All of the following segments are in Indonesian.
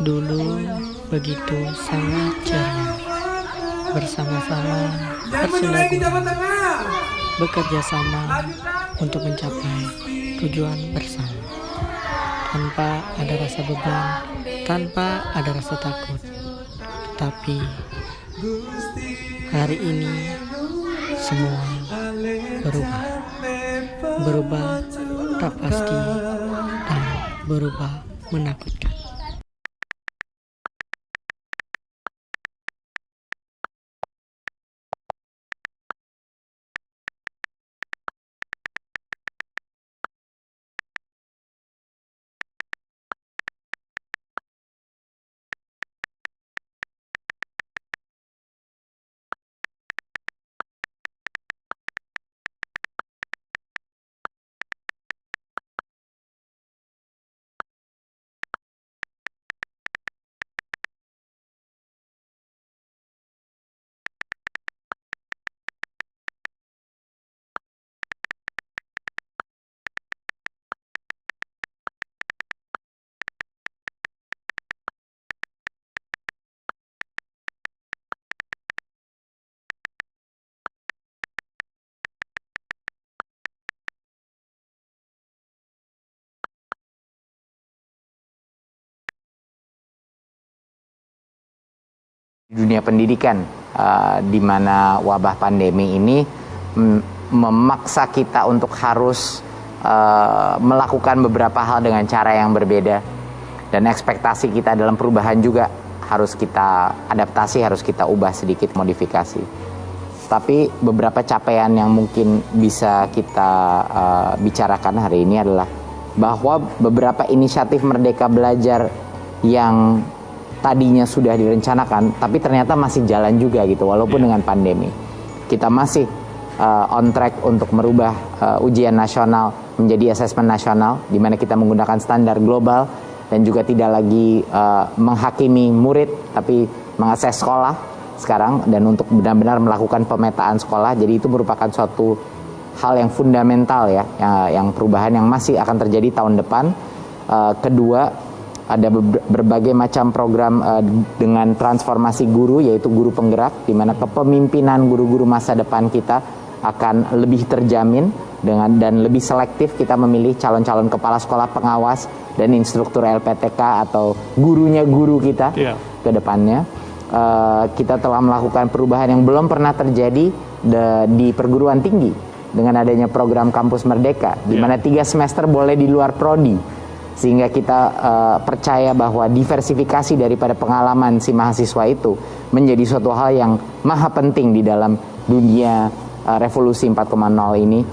Dulu begitu sangat ceria, bersama-sama bersinambung, bekerja sama untuk mencapai tujuan bersama, tanpa ada rasa beban, tanpa ada rasa takut. Tapi hari ini semua berubah, berubah tak pasti dan berubah menakutkan. Dunia pendidikan, di mana wabah pandemi ini memaksa kita untuk harus melakukan beberapa hal dengan cara yang berbeda, dan ekspektasi kita dalam perubahan juga harus kita adaptasi, harus kita ubah sedikit, modifikasi. Tapi beberapa capaian yang mungkin bisa kita bicarakan hari ini adalah bahwa beberapa inisiatif Merdeka Belajar yang tadinya sudah direncanakan, tapi ternyata masih jalan juga gitu, walaupun dengan pandemi. Kita masih on track untuk merubah ujian nasional menjadi asesmen nasional, di mana kita menggunakan standar global dan juga tidak lagi menghakimi murid, tapi mengakses sekolah sekarang, dan untuk benar-benar melakukan pemetaan sekolah. Jadi itu merupakan suatu hal yang fundamental ya, yang perubahan yang masih akan terjadi tahun depan. Kedua, ada berbagai macam program dengan transformasi guru, yaitu guru penggerak, di mana kepemimpinan guru-guru masa depan kita akan lebih terjamin dan lebih selektif. Kita memilih calon-calon kepala sekolah pengawas dan instruktur LPTK atau gurunya guru kita ke depannya. Kita telah melakukan perubahan yang belum pernah terjadi di perguruan tinggi dengan adanya program Kampus Merdeka, di mana 3 semester boleh di luar prodi. Sehingga kita percaya bahwa diversifikasi daripada pengalaman si mahasiswa itu menjadi suatu hal yang maha penting di dalam dunia revolusi 4.0 ini,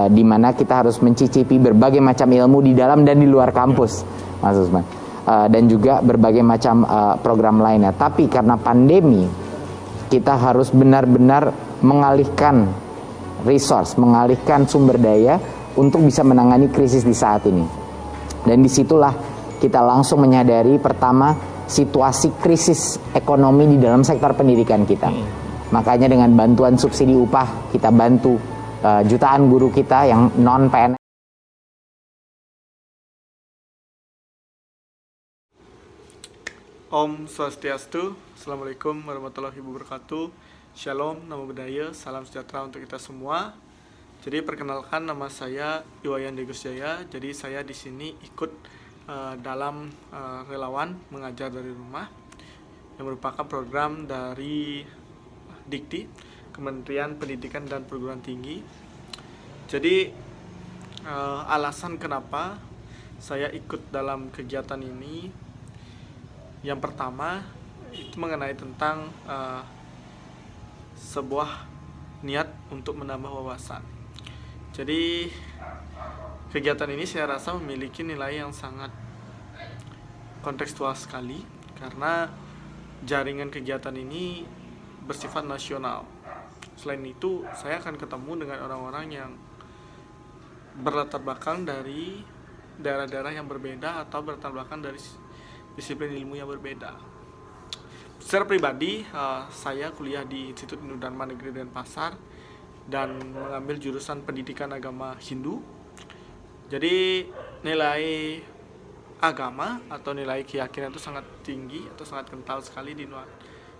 di mana kita harus mencicipi berbagai macam ilmu di dalam dan di luar kampus, Mas Usman, dan juga berbagai macam program lainnya. Tapi karena pandemi, kita harus benar-benar mengalihkan resource, mengalihkan sumber daya untuk bisa menangani krisis di saat ini. Dan disitulah kita langsung menyadari, pertama, situasi krisis ekonomi di dalam sektor pendidikan kita. Makanya dengan bantuan subsidi upah, kita bantu jutaan guru kita yang non-PNS. Om Swastiastu, Assalamualaikum warahmatullahi wabarakatuh. Shalom, namo buddhaya, salam sejahtera untuk kita semua. Jadi perkenalkan, nama saya Iwayan Degus Jaya. Jadi saya di sini ikut dalam relawan mengajar dari rumah, yang merupakan program dari Dikti, Kementerian Pendidikan dan Perguruan Tinggi. Jadi alasan kenapa saya ikut dalam kegiatan ini, yang pertama itu mengenai tentang sebuah niat untuk menambah wawasan. Jadi kegiatan ini saya rasa memiliki nilai yang sangat kontekstual sekali, karena jaringan kegiatan ini bersifat nasional. Selain itu, saya akan ketemu dengan orang-orang yang berlatar belakang dari daerah-daerah yang berbeda atau berlatar belakang dari disiplin ilmu yang berbeda. Secara pribadi, saya kuliah di Institut Dharma Negeri Denpasar dan mengambil jurusan Pendidikan Agama Hindu. Jadi nilai agama atau nilai keyakinan itu sangat tinggi atau sangat kental sekali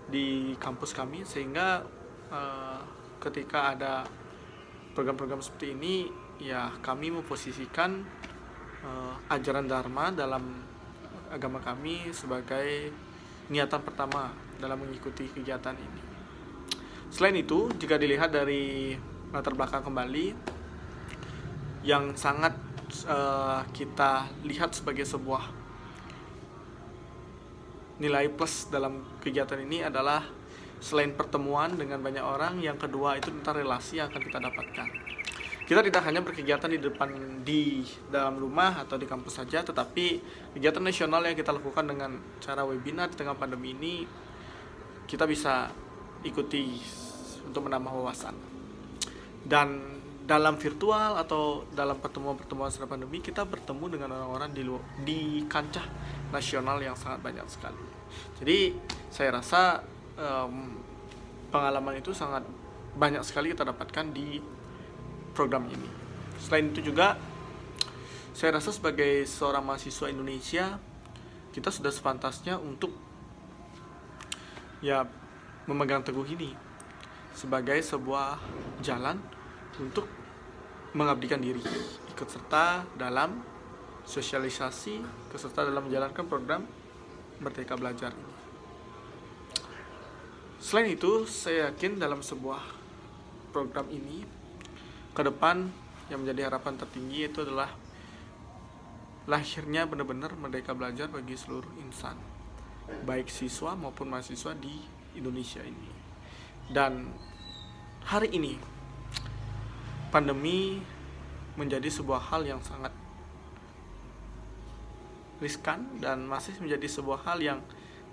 di kampus kami, sehingga ketika ada program-program seperti ini ya kami memposisikan ajaran Dharma dalam agama kami sebagai niatan pertama dalam mengikuti kegiatan ini. Selain itu, jika dilihat dari latar belakang kembali yang sangat kita lihat sebagai sebuah nilai plus dalam kegiatan ini adalah selain pertemuan dengan banyak orang, yang kedua itu tentang relasi yang akan kita dapatkan. Kita tidak hanya berkegiatan di dalam rumah atau di kampus saja, tetapi kegiatan nasional yang kita lakukan dengan cara webinar di tengah pandemi ini kita bisa ikuti untuk menambah wawasan. Dan dalam virtual atau dalam pertemuan-pertemuan setelah pandemi, kita bertemu dengan orang-orang di kancah nasional yang sangat banyak sekali. Jadi saya rasa pengalaman itu sangat banyak sekali kita dapatkan di program ini. Selain itu juga, saya rasa sebagai seorang mahasiswa Indonesia, kita sudah sepantasnya untuk ya memegang teguh ini sebagai sebuah jalan untuk mengabdikan diri, ikut serta dalam sosialisasi, ikut serta dalam menjalankan program Merdeka Belajar ini. Selain itu, saya yakin dalam sebuah program ini ke depan yang menjadi harapan tertinggi itu adalah lahirnya benar-benar Merdeka Belajar bagi seluruh insan, baik siswa maupun mahasiswa di Indonesia ini. Dan hari ini pandemi menjadi sebuah hal yang sangat riskan dan masih menjadi sebuah hal yang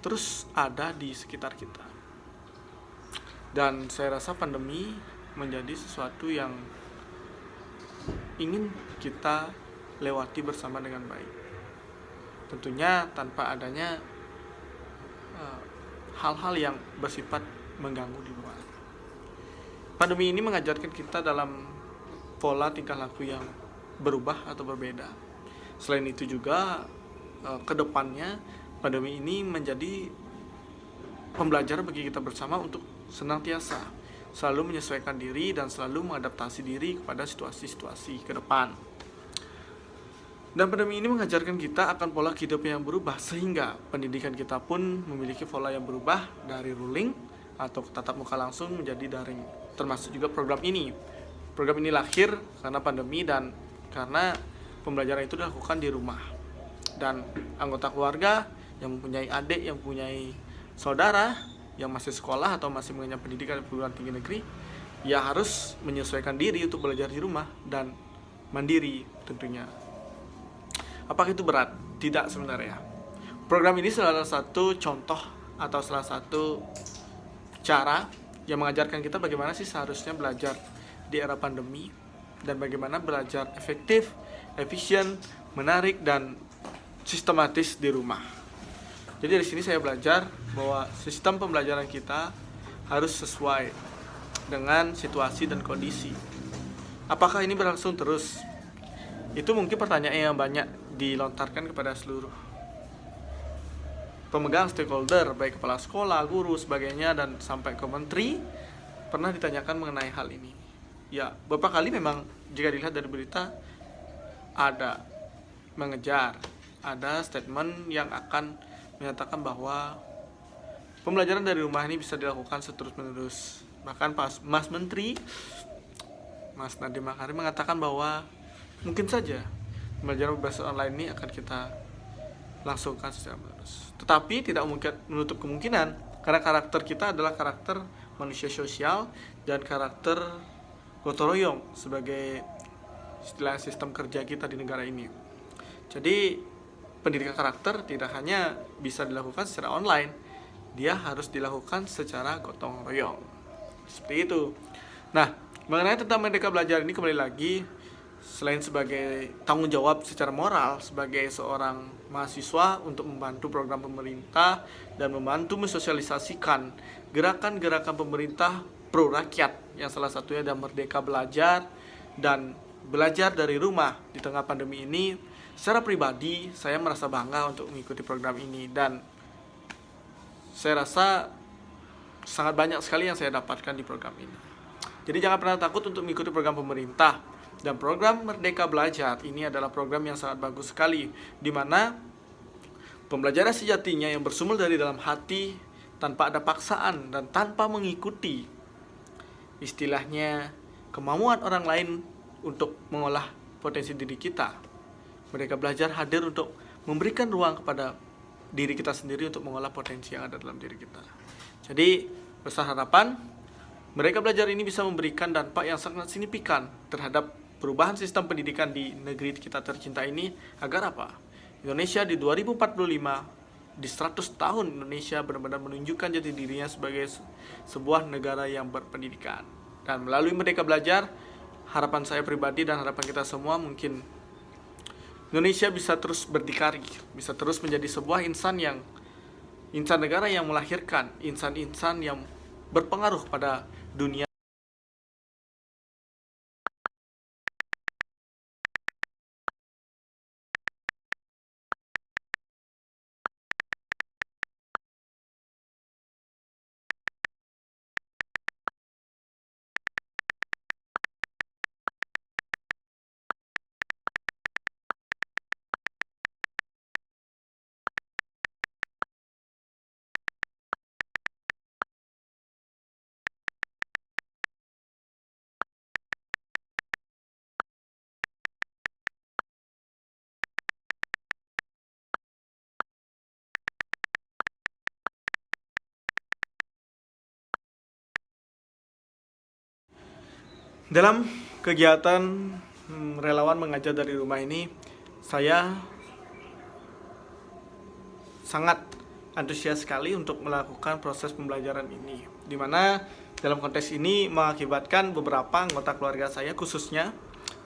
terus ada di sekitar kita. Dan saya rasa pandemi menjadi sesuatu yang ingin kita lewati bersama dengan baik. Tentunya tanpa adanya hal-hal yang bersifat mengganggu di luar. Pandemi ini mengajarkan kita dalam pola tingkah laku yang berubah atau berbeda. Selain itu juga kedepannya pandemi ini menjadi pembelajaran bagi kita bersama untuk senantiasa selalu menyesuaikan diri dan selalu mengadaptasi diri kepada situasi-situasi ke depan. Dan pandemi ini mengajarkan kita akan pola kehidupan yang berubah, sehingga pendidikan kita pun memiliki pola yang berubah dari ruling atau tatap muka langsung menjadi daring. Termasuk juga program ini. Program ini lahir karena pandemi dan karena pembelajaran itu dilakukan di rumah. Dan anggota keluarga yang mempunyai adik, yang mempunyai saudara yang masih sekolah atau masih mengenyam pendidikan di perguruan tinggi negeri, ya harus menyesuaikan diri untuk belajar di rumah dan mandiri tentunya. Apakah itu berat? Tidak sebenarnya. Program ini salah satu contoh atau salah satu cara yang mengajarkan kita bagaimana sih seharusnya belajar di era pandemi dan bagaimana belajar efektif, efisien, menarik, dan sistematis di rumah. Jadi dari sini saya belajar bahwa sistem pembelajaran kita harus sesuai dengan situasi dan kondisi. Apakah ini berlangsung terus? Itu mungkin pertanyaan yang banyak dilontarkan kepada seluruh pemegang stakeholder, baik kepala sekolah, guru, sebagainya, dan sampai ke menteri pernah ditanyakan mengenai hal ini. Ya, beberapa kali memang jika dilihat dari berita ada mengejar, ada statement yang akan menyatakan bahwa pembelajaran dari rumah ini bisa dilakukan seterus-menerus. Bahkan Mas Menteri, Mas Nadiem Makarim mengatakan bahwa mungkin saja pembelajaran berbasis online ini akan kita langsungkan secara menerus. Tetapi tidak menutup kemungkinan, karena karakter kita adalah karakter manusia sosial dan karakter gotong royong sebagai istilah sistem kerja kita di negara ini. Jadi pendidikan karakter tidak hanya bisa dilakukan secara online, dia harus dilakukan secara gotong royong. Seperti itu. Nah, mengenai tentang Merdeka Belajar ini, kembali lagi, selain sebagai tanggung jawab secara moral sebagai seorang mahasiswa untuk membantu program pemerintah dan membantu mensosialisasikan gerakan-gerakan pemerintah pro rakyat, yang salah satunya adalah Merdeka Belajar dan belajar dari rumah di tengah pandemi ini, secara pribadi saya merasa bangga untuk mengikuti program ini, dan saya rasa sangat banyak sekali yang saya dapatkan di program ini. Jadi jangan pernah takut untuk mengikuti program pemerintah. Dan program Merdeka Belajar ini adalah program yang sangat bagus sekali, di mana pembelajaran sejatinya yang bersumber dari dalam hati, tanpa ada paksaan dan tanpa mengikuti istilahnya kemauan orang lain untuk mengolah potensi diri kita. Merdeka Belajar hadir untuk memberikan ruang kepada diri kita sendiri untuk mengolah potensi yang ada dalam diri kita. Jadi besar harapan Merdeka Belajar ini bisa memberikan dampak yang sangat signifikan terhadap perubahan sistem pendidikan di negeri kita tercinta ini, agar apa? Indonesia di 2045, di 100 tahun Indonesia benar-benar menunjukkan jati dirinya sebagai sebuah negara yang berpendidikan. Dan melalui Merdeka Belajar, harapan saya pribadi dan harapan kita semua, mungkin Indonesia bisa terus berdikari, bisa terus menjadi sebuah insan negara yang melahirkan insan-insan yang berpengaruh pada dunia. Dalam kegiatan relawan mengajar dari rumah ini, saya sangat antusias sekali untuk melakukan proses pembelajaran ini, di mana dalam konteks ini mengakibatkan beberapa anggota keluarga saya, khususnya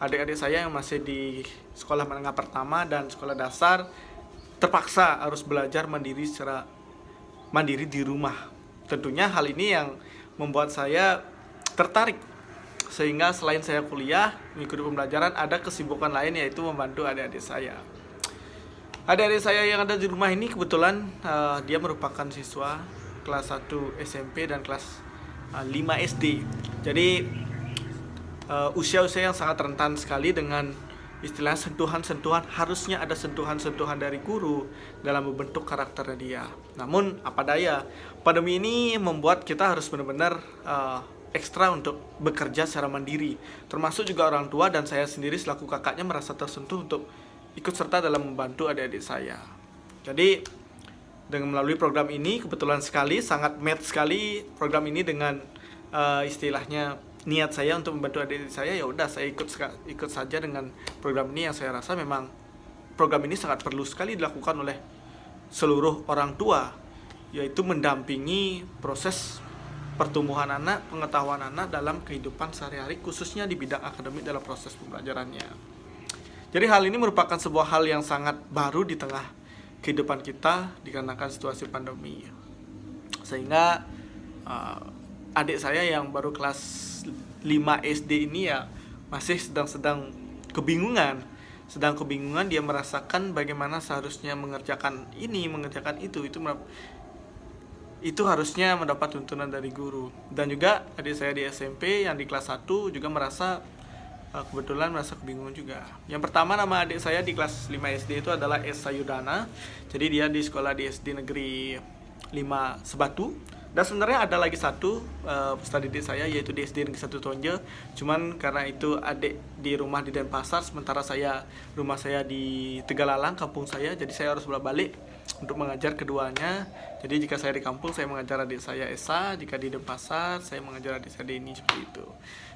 adik-adik saya yang masih di sekolah menengah pertama dan sekolah dasar, terpaksa harus belajar secara mandiri di rumah. Tentunya hal ini yang membuat saya tertarik, sehingga selain saya kuliah mengikuti pembelajaran, ada kesibukan lain, yaitu membantu adik-adik saya. Adik-adik saya yang ada di rumah ini kebetulan dia merupakan siswa kelas 1 SMP dan kelas 5 SD. Jadi usia-usia yang sangat rentan sekali dengan istilah sentuhan-sentuhan, harusnya ada sentuhan-sentuhan dari guru dalam membentuk karakter dia. Namun apa daya, pandemi ini membuat kita harus benar-benar ekstra untuk bekerja secara mandiri, termasuk juga orang tua dan saya sendiri selaku kakaknya merasa tersentuh untuk ikut serta dalam membantu adik-adik saya. Jadi dengan melalui program ini kebetulan sekali, sangat match sekali program ini dengan istilahnya niat saya untuk membantu adik-adik saya. Ya udah, saya ikut saja dengan program ini yang saya rasa memang program ini sangat perlu sekali dilakukan oleh seluruh orang tua, yaitu mendampingi proses pertumbuhan anak, pengetahuan anak dalam kehidupan sehari-hari, khususnya di bidang akademik dalam proses pembelajarannya. Jadi hal ini merupakan sebuah hal yang sangat baru di tengah kehidupan kita dikarenakan situasi pandemi. Sehingga adik saya yang baru kelas 5 SD ini ya masih sedang kebingungan. Dia merasakan bagaimana seharusnya mengerjakan ini, mengerjakan itu harusnya mendapat tuntunan dari guru. Dan juga adik saya di SMP yang di kelas 1 juga kebetulan merasa kebingungan juga. Yang pertama, nama adik saya di kelas 5 SD itu adalah Esa Yudana. Jadi dia di sekolah di SD Negeri 5 Sebatu. Dan sebenarnya ada lagi satu peserta didik saya, yaitu di SD Negeri 1 Tonje. Cuman karena itu adik di rumah di Denpasar, sementara rumah saya di Tegalalang, kampung saya. Jadi saya harus bolak-balik untuk mengajar keduanya. Jadi jika saya di kampung, saya mengajar adik saya Esa. Jika di Denpasar, saya mengajar adik saya Deni, seperti itu.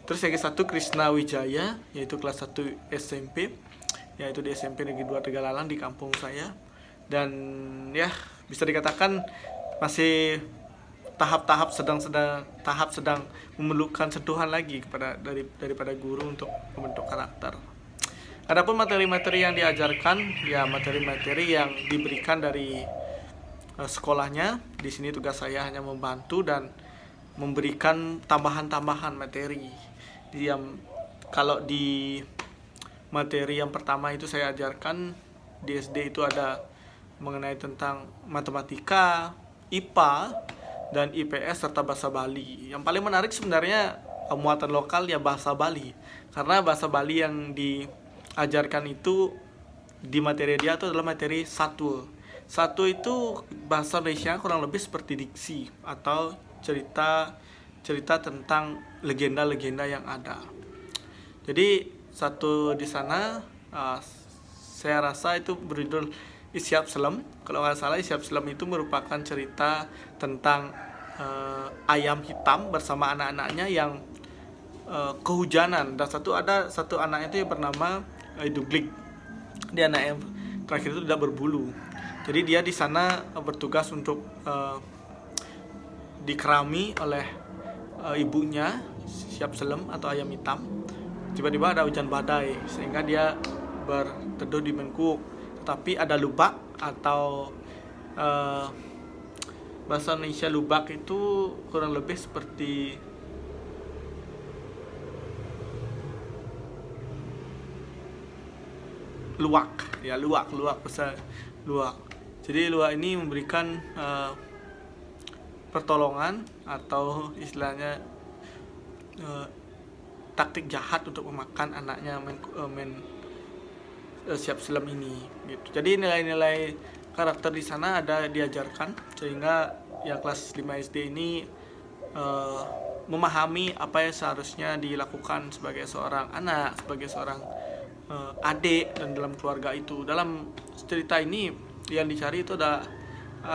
Terus yang satu Krishna Wijaya, yaitu kelas 1 SMP, yaitu di SMP Negeri 2 Tegalalang di kampung saya. Dan ya bisa dikatakan masih tahap sedang memerlukan sentuhan lagi daripada guru untuk membentuk karakter. Adapun materi-materi yang diajarkan, ya materi-materi yang diberikan dari sekolahnya. Di sini tugas saya hanya membantu dan memberikan tambahan-tambahan materi. Kalau di materi yang pertama itu saya ajarkan di SD itu ada mengenai tentang matematika, IPA, dan IPS serta bahasa Bali. Yang paling menarik sebenarnya muatan lokal ya bahasa Bali, karena bahasa Bali yang diajarkan itu di materi dia itu adalah materi satu. Satu itu bahasa Indonesia kurang lebih seperti diksi atau cerita tentang legenda-legenda yang ada. Jadi satu di sana saya rasa itu berjudul Isyap Selem. Kalau nggak salah Isyap Selem itu merupakan cerita tentang ayam hitam bersama anak-anaknya yang kehujanan, dan ada satu anak itu yang bernama Duglik. Dia anak yang terakhir itu tidak berbulu. Jadi dia di sana bertugas untuk dikerami oleh ibunya Isyap Selem atau ayam hitam. Tiba-tiba ada hujan badai sehingga dia berteduh di Menkuk. Tapi ada lubak atau bahasa Indonesia lubak itu kurang lebih seperti luwak bahasa luwak. Jadi luwak ini memberikan pertolongan atau istilahnya taktik jahat untuk memakan anaknya Isyap Selem ini gitu. Jadi nilai-nilai karakter di sana ada diajarkan sehingga yang kelas 5 SD ini memahami apa yang seharusnya dilakukan sebagai seorang anak, sebagai seorang adik dan dalam keluarga itu. Dalam cerita ini yang dicari itu adalah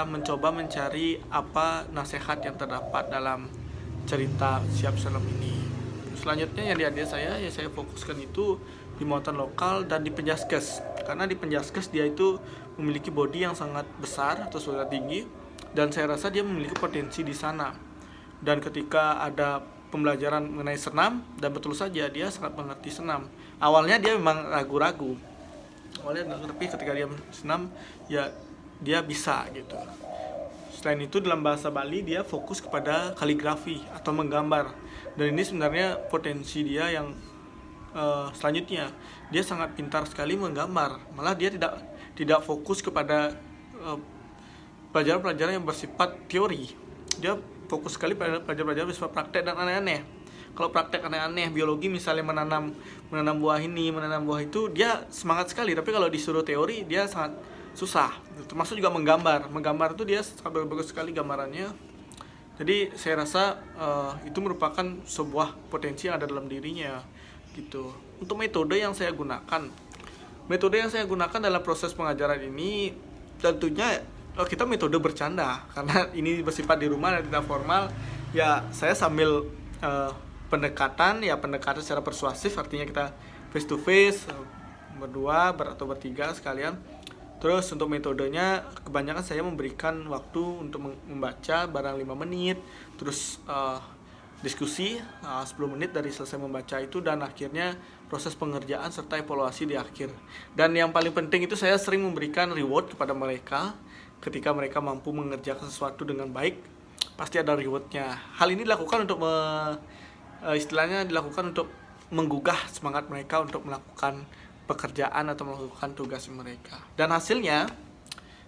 mencoba mencari apa nasihat yang terdapat dalam cerita Isyap Selem ini. Selanjutnya yang di adik saya fokuskan itu di muatan lokal dan di Penjaskes, karena di Penjaskes dia itu memiliki body yang sangat besar atau sangat tinggi, dan saya rasa dia memiliki potensi di sana. Dan ketika ada pembelajaran mengenai senam, dan betul saja dia sangat mengerti senam. Awalnya dia memang ragu-ragu, tapi ketika dia senam ya dia bisa gitu. Selain itu dalam bahasa Bali dia fokus kepada kaligrafi atau menggambar, dan ini sebenarnya potensi dia yang selanjutnya. Dia sangat pintar sekali menggambar, malah dia tidak fokus kepada pelajaran-pelajaran yang bersifat teori. Dia fokus sekali pada pelajaran-pelajaran bersifat praktek dan aneh-aneh. Kalau praktek aneh-aneh, biologi misalnya menanam buah ini, menanam buah itu, dia semangat sekali. Tapi kalau disuruh teori, dia sangat susah. Termasuk juga menggambar itu dia sangat bagus sekali gambarannya. Jadi saya rasa itu merupakan sebuah potensi yang ada dalam dirinya gitu. Untuk metode yang saya gunakan dalam proses pengajaran ini tentunya kita metode bercanda, karena ini bersifat di rumah dan tidak formal. Ya saya sambil pendekatan secara persuasif, artinya kita face to face, berdua atau bertiga sekalian. Terus untuk metodenya kebanyakan saya memberikan waktu untuk membaca barang 5 menit, terus diskusi 10 menit dari selesai membaca itu, dan akhirnya proses pengerjaan serta evaluasi di akhir. Dan yang paling penting itu saya sering memberikan reward kepada mereka. Ketika mereka mampu mengerjakan sesuatu dengan baik, pasti ada rewardnya. Hal ini dilakukan untuk dilakukan untuk menggugah semangat mereka untuk melakukan pekerjaan atau melakukan tugas mereka. Dan hasilnya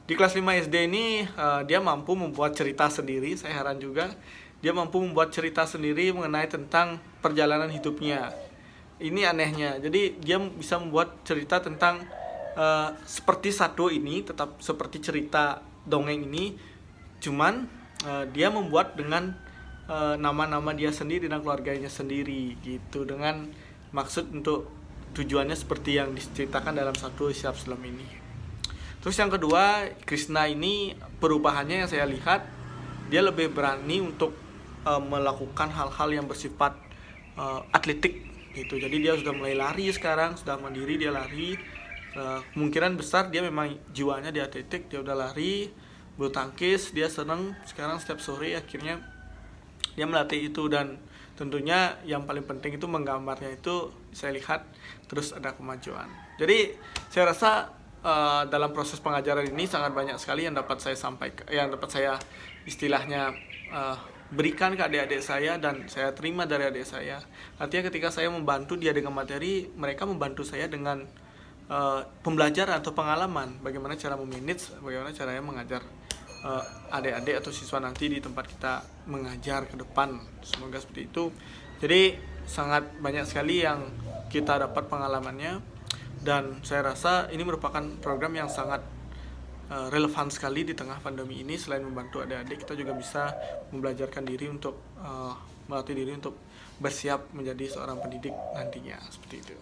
di kelas 5 SD ini dia mampu membuat cerita sendiri. Saya heran juga, dia mampu membuat cerita sendiri mengenai tentang perjalanan hidupnya. Ini anehnya. Jadi dia bisa membuat cerita tentang seperti Sado ini, tetap seperti cerita dongeng ini, cuman dia membuat dengan nama-nama dia sendiri dan keluarganya sendiri gitu, dengan maksud untuk tujuannya seperti yang diceritakan dalam Sado Isyap Selem ini. Terus yang kedua, Krishna ini perubahannya yang saya lihat, dia lebih berani untuk melakukan hal-hal yang bersifat atletik gitu. Jadi dia sudah mulai lari sekarang, sudah mandiri dia lari. Kemungkinan besar dia memang jiwanya di atletik, dia udah lari, bulu tangkis, dia seneng sekarang setiap sore akhirnya dia melatih itu. Dan tentunya yang paling penting itu menggambarnya itu saya lihat terus ada kemajuan. Jadi saya rasa dalam proses pengajaran ini sangat banyak sekali yang dapat saya sampaikan, yang dapat saya istilahnya berikan ke adik-adik saya dan saya terima dari adik saya. Artinya ketika saya membantu dia dengan materi, mereka membantu saya dengan pembelajaran atau pengalaman bagaimana cara memanage, bagaimana caranya mengajar adik-adik atau siswa nanti di tempat kita mengajar ke depan. Semoga seperti itu. Jadi sangat banyak sekali yang kita dapat pengalamannya, dan saya rasa ini merupakan program yang sangat relevan sekali di tengah pandemi ini. Selain membantu adik-adik, kita juga bisa membelajarkan diri untuk melatih diri untuk bersiap menjadi seorang pendidik nantinya, seperti itu.